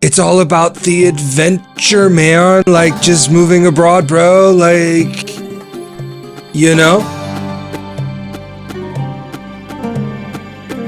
It's all about the adventure, man. Like, just moving abroad, bro. Like, you know?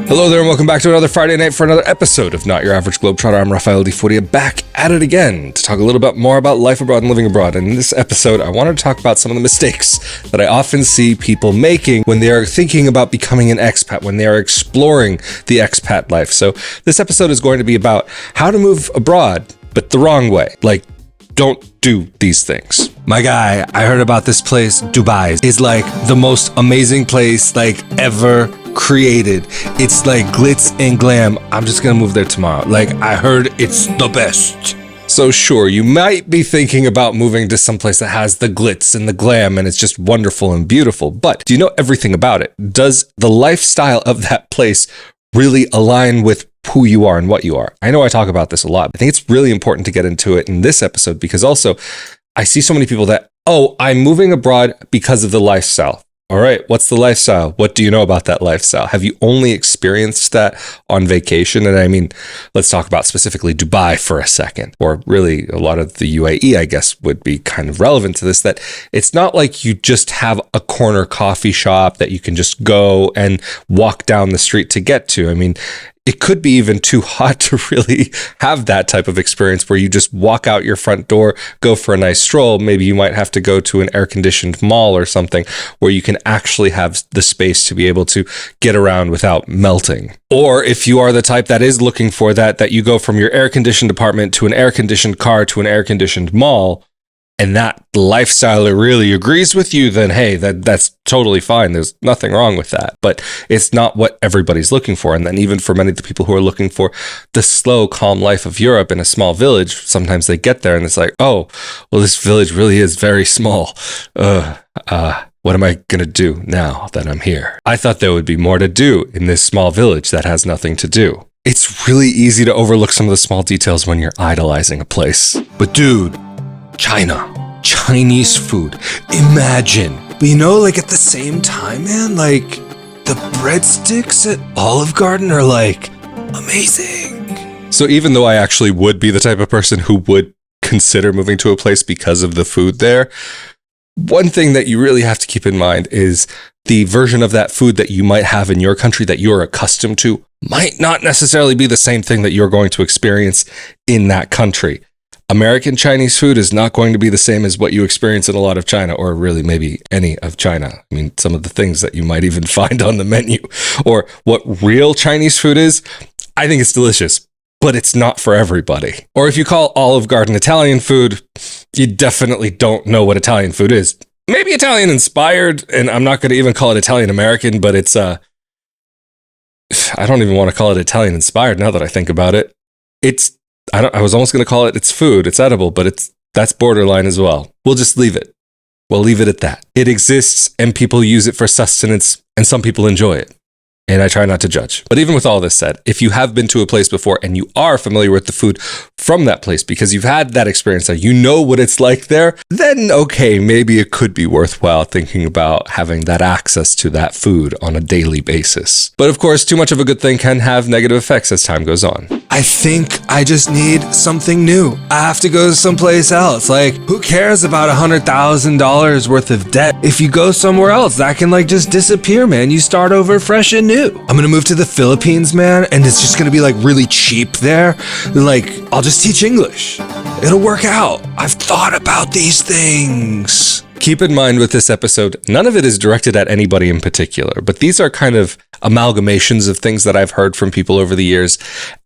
Hello there and welcome back to another Friday night for another episode of Not Your Average Globetrotter. I'm Rafael Di Furia, back at it again to talk a little bit more about life abroad and living abroad. And in this episode, I wanted to talk about some of the mistakes that I often see people making when they are thinking about becoming an expat, when they are exploring the expat life. So this episode is going to be about how to move abroad, but the wrong way. Like, don't do these things. My guy, I heard about this place, Dubai, is like the most amazing place like ever created. It's like glitz and glam. I'm just gonna move there tomorrow. Like, I heard it's the best. So sure, you might be thinking about moving to someplace that has the glitz and the glam and it's just wonderful and beautiful, but do you know everything about it? Does the lifestyle of that place really align with who you are and what you are? I know I talk about this a lot. I think it's really important to get into it in this episode because also I see so many people that, oh, I'm moving abroad because of the lifestyle. All right, what's the lifestyle? What do you know about that lifestyle? Have you only experienced that on vacation? And I mean, let's talk about specifically Dubai for a second, or really a lot of the UAE, I guess, would be kind of relevant to this, that it's not like you just have a corner coffee shop that you can just go and walk down the street to get to. I mean, it could be even too hot to really have that type of experience where you just walk out your front door, go for a nice stroll. Maybe you might have to go to an air-conditioned mall or something where you can actually have the space to be able to get around without melting. Or if you are the type that is looking for that you go from your air-conditioned apartment to an air-conditioned car to an air-conditioned mall, and that lifestyle really agrees with you, then hey, that's totally fine. There's nothing wrong with that. But it's not what everybody's looking for. And then even for many of the people who are looking for the slow, calm life of Europe in a small village, sometimes they get there and it's like, oh, well, this village really is very small. What am I going to do now that I'm here? I thought there would be more to do in this small village that has nothing to do. It's really easy to overlook some of the small details when you're idolizing a place. But dude, China, Chinese food, imagine. But you know, like at the same time, man, like the breadsticks at Olive Garden are like amazing. So even though I actually would be the type of person who would consider moving to a place because of the food there, one thing that you really have to keep in mind is the version of that food that you might have in your country that you're accustomed to might not necessarily be the same thing that you're going to experience in that country. American Chinese food is not going to be the same as what you experience in a lot of China, or really maybe any of China. I mean, some of the things that you might even find on the menu, or what real Chinese food is, I think it's delicious, but it's not for everybody. Or if you call Olive Garden Italian food, you definitely don't know what Italian food is. Maybe Italian inspired, and I'm not going to even call it Italian American, but it's, I don't even want to call it Italian inspired now that I think about it. I was almost going to call it, it's food, it's edible, but that's borderline as well. We'll just leave it. We'll leave it at that. It exists and people use it for sustenance and some people enjoy it. And I try not to judge. But even with all this said, if you have been to a place before and you are familiar with the food from that place because you've had that experience there, you know what it's like there, then okay, maybe it could be worthwhile thinking about having that access to that food on a daily basis. But of course, too much of a good thing can have negative effects as time goes on. I think I just need something new. I have to go someplace else. Like, who cares about $100,000 worth of debt? If you go somewhere else, that can like just disappear, man. You start over fresh and new. I'm gonna move to the Philippines, man, and it's just gonna be like really cheap there. Like, I'll just teach English. It'll work out. I've thought about these things. Keep in mind with this episode, none of it is directed at anybody in particular, but these are kind of amalgamations of things that I've heard from people over the years.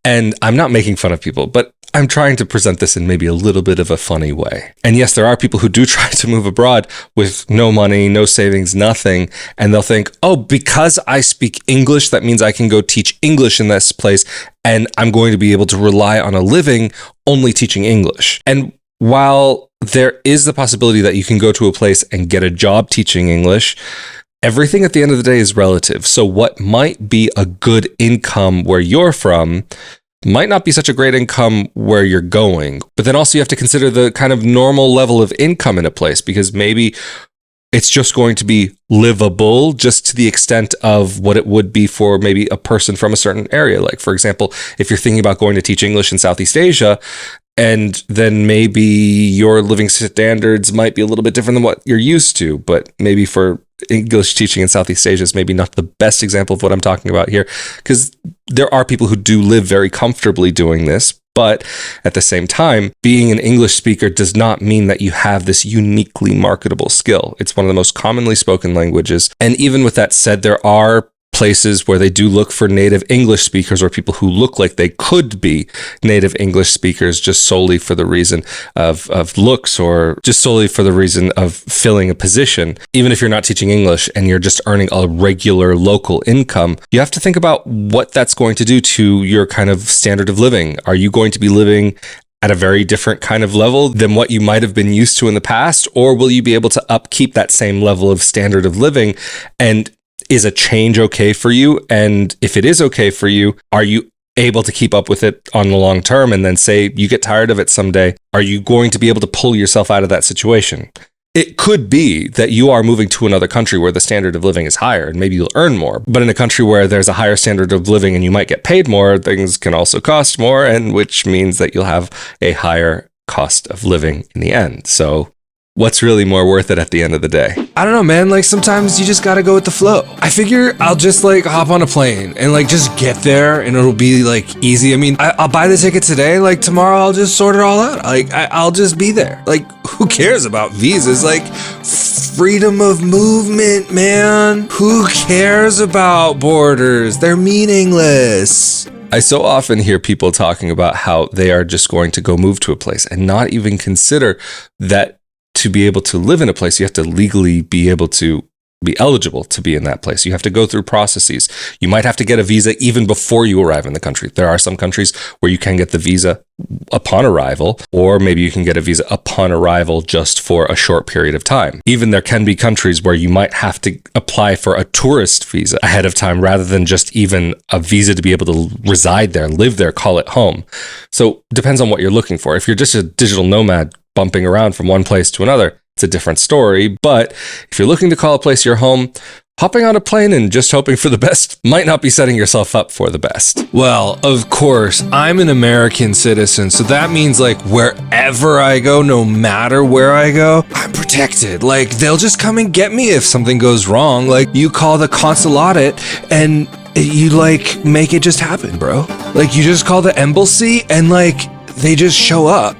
And I'm not making fun of people, but I'm trying to present this in maybe a little bit of a funny way. And yes, there are people who do try to move abroad with no money, no savings, nothing. And they'll think, oh, because I speak English, that means I can go teach English in this place. And I'm going to be able to rely on a living only teaching English. And while there is the possibility that you can go to a place and get a job teaching English, everything at the end of the day is relative. So what might be a good income where you're from might not be such a great income where you're going. But then also you have to consider the kind of normal level of income in a place, because maybe It's just going to be livable, just to the extent of what it would be for maybe a person from a certain area. Like, for example, if you're thinking about going to teach English in Southeast Asia, and then maybe your living standards might be a little bit different than what you're used to, but maybe for English teaching in Southeast Asia is maybe not the best example of what I'm talking about here, because there are people who do live very comfortably doing this. But at the same time, being an English speaker does not mean that you have this uniquely marketable skill. It's one of the most commonly spoken languages. And even with that said, there are places where they do look for native English speakers or people who look like they could be native English speakers just solely for the reason of looks, or just solely for the reason of filling a position. Even if you're not teaching English and you're just earning a regular local income, you have to think about what that's going to do to your kind of standard of living. Are you going to be living at a very different kind of level than what you might have been used to in the past? Or will you be able to upkeep that same level of standard of living? And is a change okay for you? And if it is okay for you, are you able to keep up with it on the long term? And then say you get tired of it someday, are you going to be able to pull yourself out of that situation? It could be that you are moving to another country where the standard of living is higher and maybe you'll earn more. But in a country where there's a higher standard of living and you might get paid more, things can also cost more, and which means that you'll have a higher cost of living in the end. So what's really more worth it at the end of the day? I don't know, man. Like, sometimes you just gotta go with the flow. I figure I'll just like hop on a plane and like just get there, and it'll be like easy. I mean, I'll buy the ticket today. Like, tomorrow I'll just sort it all out. Like, I'll just be there. Like, who cares about visas? Like, freedom of movement, man. Who cares about borders? They're meaningless. I so often hear people talking about how they are just going to go move to a place and not even consider that to be able to live in a place, you have to legally be able to be eligible to be in that place. You have to go through processes. You might have to get a visa even before you arrive in the country. There are some countries where you can get the visa upon arrival, or maybe you can get a visa upon arrival just for a short period of time. Even there can be countries where you might have to apply for a tourist visa ahead of time rather than just even a visa to be able to reside there, live there, call it home. So it depends on what you're looking for. If you're just a digital nomad bumping around from one place to another, it's a different story. But if you're looking to call a place your home, hopping on a plane and just hoping for the best might not be setting yourself up for the best. Well, of course, I'm an American citizen, so that means like wherever I go, no matter where I go, I'm protected. Like, they'll just come and get me if something goes wrong. Like, you call the consulate and you like make it just happen, bro. Like, you just call the embassy and like they just show up.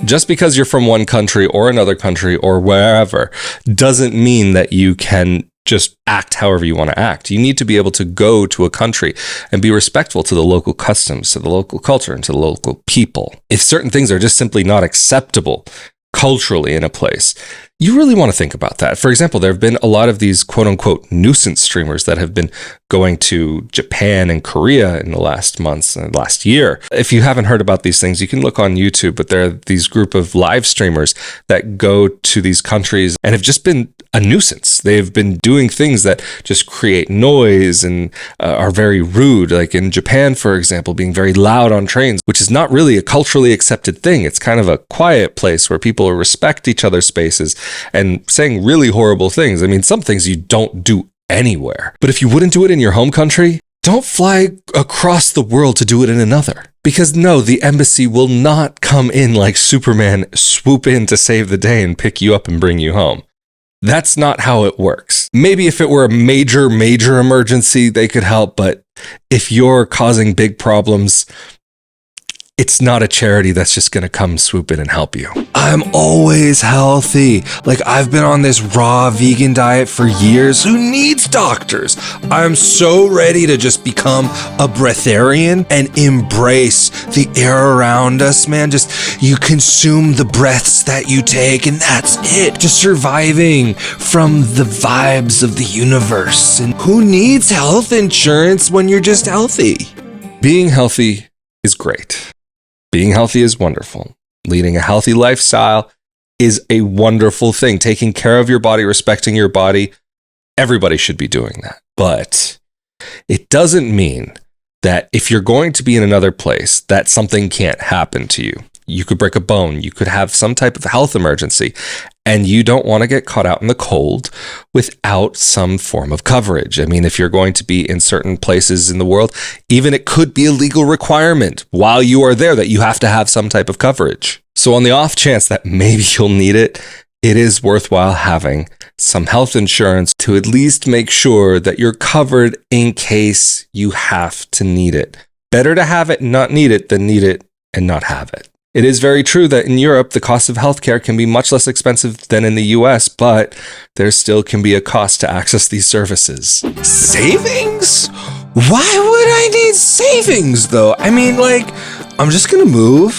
Just because you're from one country or another country or wherever doesn't mean that you can just act however you want to act. You need to be able to go to a country and be respectful to the local customs, to the local culture, and to the local people. If certain things are just simply not acceptable culturally in a place, you really want to think about that. For example, there have been a lot of these quote unquote nuisance streamers that have been going to Japan and Korea in the last months and last year. If you haven't heard about these things, you can look on YouTube, but there are these group of live streamers that go to these countries and have just been a nuisance. They've been doing things that just create noise and are very rude. Like in Japan, for example, being very loud on trains, which is not really a culturally accepted thing. It's kind of a quiet place where people respect each other's spaces and saying really horrible things. I mean, some things you don't do anywhere. But if you wouldn't do it in your home country, don't fly across the world to do it in another. Because no, the embassy will not come in like Superman, swoop in to save the day and pick you up and bring you home. That's not how it works. Maybe if it were a major emergency, they could help. But if you're causing big problems, it's not a charity that's just going to come swoop in and help you. I'm always healthy. Like, I've been on this raw vegan diet for years. Who needs doctors? I'm so ready to just become a breatharian and embrace the air around us, man. Just, you consume the breaths that you take and that's it. Just surviving from the vibes of the universe. And who needs health insurance when you're just healthy? Being healthy is great. Being healthy is wonderful. Leading a healthy lifestyle is a wonderful thing. Taking care of your body, respecting your body, everybody should be doing that. But it doesn't mean that if you're going to be in another place, that something can't happen to you. You could break a bone. You could have some type of health emergency. And you don't want to get caught out in the cold without some form of coverage. I mean, if you're going to be in certain places in the world, even it could be a legal requirement while you are there that you have to have some type of coverage. So on the off chance that maybe you'll need it, it is worthwhile having some health insurance to at least make sure that you're covered in case you have to need it. Better to have it and not need it than need it and not have it. It is very true that in Europe, the cost of healthcare can be much less expensive than in the US, but there still can be a cost to access these services. Savings? Why would I need savings though? I mean, like, I'm just gonna move,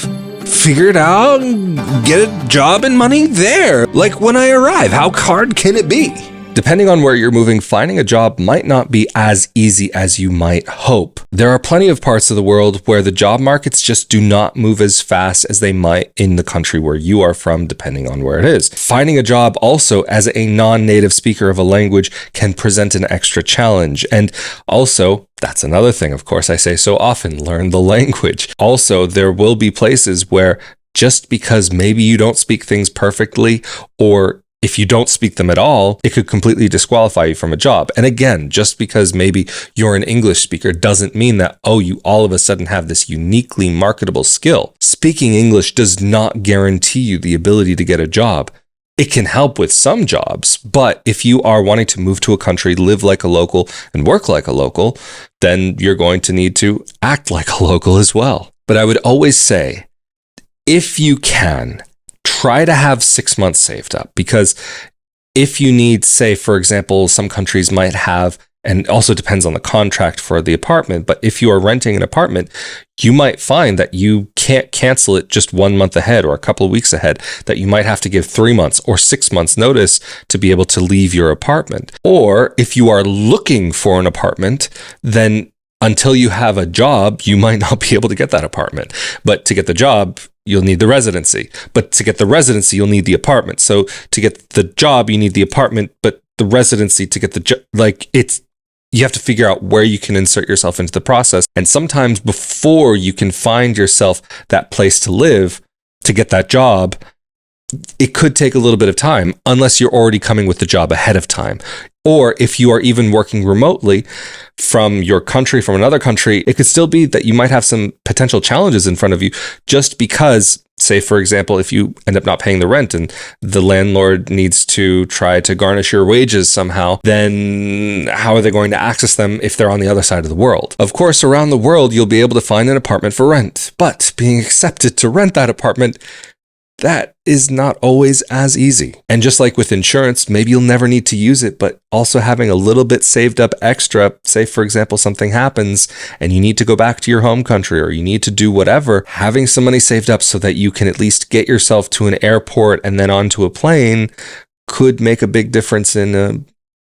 figure it out, and get a job and money there. Like when I arrive, how hard can it be? Depending on where you're moving, finding a job might not be as easy as you might hope. There are plenty of parts of the world where the job markets just do not move as fast as they might in the country where you are from, depending on where it is. Finding a job also as a non-native speaker of a language can present an extra challenge. And also, that's another thing, of course, I say so often, learn the language. Also, there will be places where just because maybe you don't speak things perfectly, or if you don't speak them at all, it could completely disqualify you from a job. And again, just because maybe you're an English speaker doesn't mean that, you all of a sudden have this uniquely marketable skill. Speaking English does not guarantee you the ability to get a job. It can help with some jobs, but if you are wanting to move to a country, live like a local, and work like a local, then you're going to need to act like a local as well. But I would always say, if you can, try to have 6 months saved up, because if you need, say, for example, some countries might have, and it also depends on the contract for the apartment, but if you are renting an apartment, you might find that you can't cancel it just 1 month ahead or a couple of weeks ahead, that you might have to give 3 months or 6 months notice to be able to leave your apartment. Or if you are looking for an apartment, then until you have a job, you might not be able to get that apartment. But to get the job, you'll need the residency. But to get the residency, you'll need the apartment. So to get the job, you need the apartment, but the residency to get the job, you have to figure out where you can insert yourself into the process. And sometimes before you can find yourself that place to live, to get that job, it could take a little bit of time unless you're already coming with the job ahead of time. Or if you are even working remotely from your country, from another country, it could still be that you might have some potential challenges in front of you just because, say, for example, if you end up not paying the rent and the landlord needs to try to garnish your wages somehow, then how are they going to access them if they're on the other side of the world? Of course, around the world, you'll be able to find an apartment for rent, but being accepted to rent that apartment, that is not always as easy. And just like with insurance, maybe you'll never need to use it, but also having a little bit saved up extra, say for example, something happens and you need to go back to your home country or you need to do whatever, having some money saved up so that you can at least get yourself to an airport and then onto a plane could make a big difference in a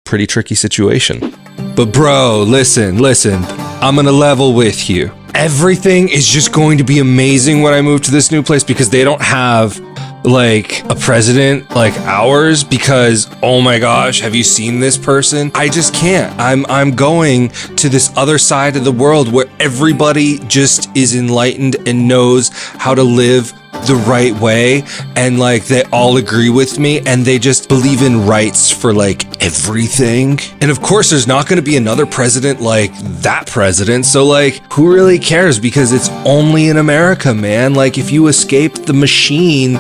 pretty tricky situation. But bro, listen, I'm gonna level with you. Everything is just going to be amazing when I move to this new place because they don't have like a president like ours, because oh my gosh, have you seen this person? I just can't. I'm going to this other side of the world where everybody just is enlightened and knows how to live the right way, and like they all agree with me and they just believe in rights for like everything. And of course there's not going to be another president like that president, so like who really cares, because it's only in America, man. Like if you escape the machine,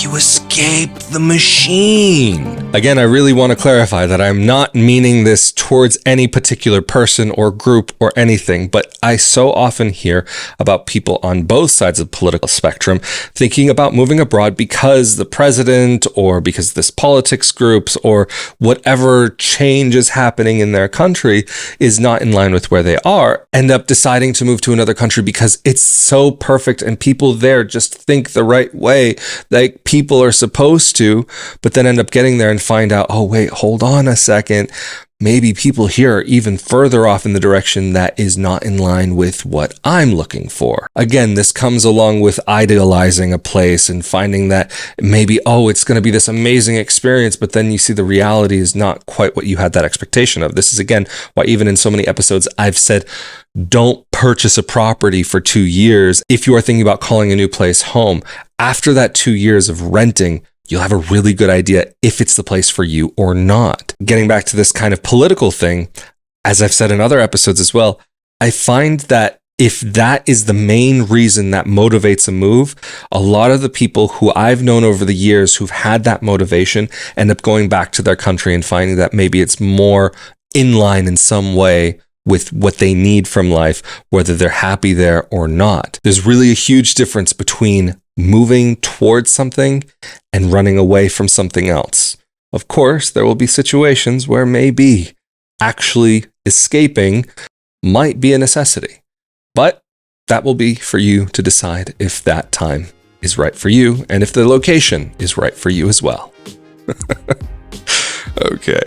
you escape the machine. Again, I really want to clarify that I'm not meaning this towards any particular person or group or anything, but I so often hear about people on both sides of the political spectrum thinking about moving abroad because the president or because this politics groups or whatever change is happening in their country is not in line with where they are, end up deciding to move to another country because it's so perfect and people there just think the right way, like people are supposed to, but then end up getting there and find out, oh wait, hold on a second, maybe people here are even further off in the direction that is not in line with what I'm looking for. Again, this comes along with idealizing a place and finding that maybe, it's going to be this amazing experience, but then you see the reality is not quite what you had that expectation of. This is again why even in so many episodes I've said, don't purchase a property for 2 years if you are thinking about calling a new place home. After that 2 years of renting, you'll have a really good idea if it's the place for you or not. Getting back to this kind of political thing, as I've said in other episodes as well, I find that if that is the main reason that motivates a move, a lot of the people who I've known over the years who've had that motivation end up going back to their country and finding that maybe it's more in line in some way with what they need from life, whether they're happy there or not. There's really a huge difference between moving towards something and running away from something else. Of course, there will be situations where maybe actually escaping might be a necessity. But that will be for you to decide if that time is right for you and if the location is right for you as well. Okay.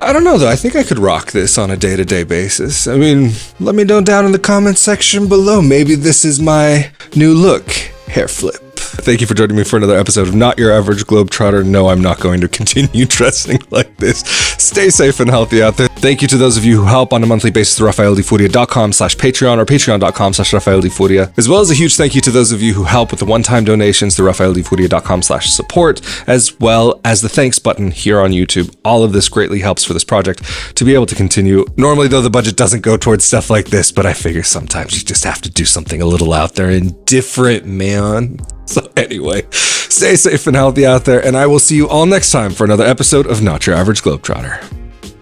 I don't know though, I think I could rock this on a day-to-day basis. I mean, let me know down in the comments section below. Maybe this is my new look, hair flip. Thank you for joining me for another episode of Not Your Average Globetrotter. No, I'm not going to continue dressing like this. Stay safe and healthy out there. Thank you to those of you who help on a monthly basis through RafaelDiFuria.com/Patreon or Patreon.com/RafaelDiFuria, as well as a huge thank you to those of you who help with the one-time donations through RafaelDiFuria.com/support, as well as the thanks button here on YouTube. All of this greatly helps for this project to be able to continue. Normally, though, the budget doesn't go towards stuff like this, but I figure sometimes you just have to do something a little out there and different, man. So anyway, stay safe and healthy out there, and I will see you all next time for another episode of Not Your Average Globetrotter.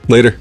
Later.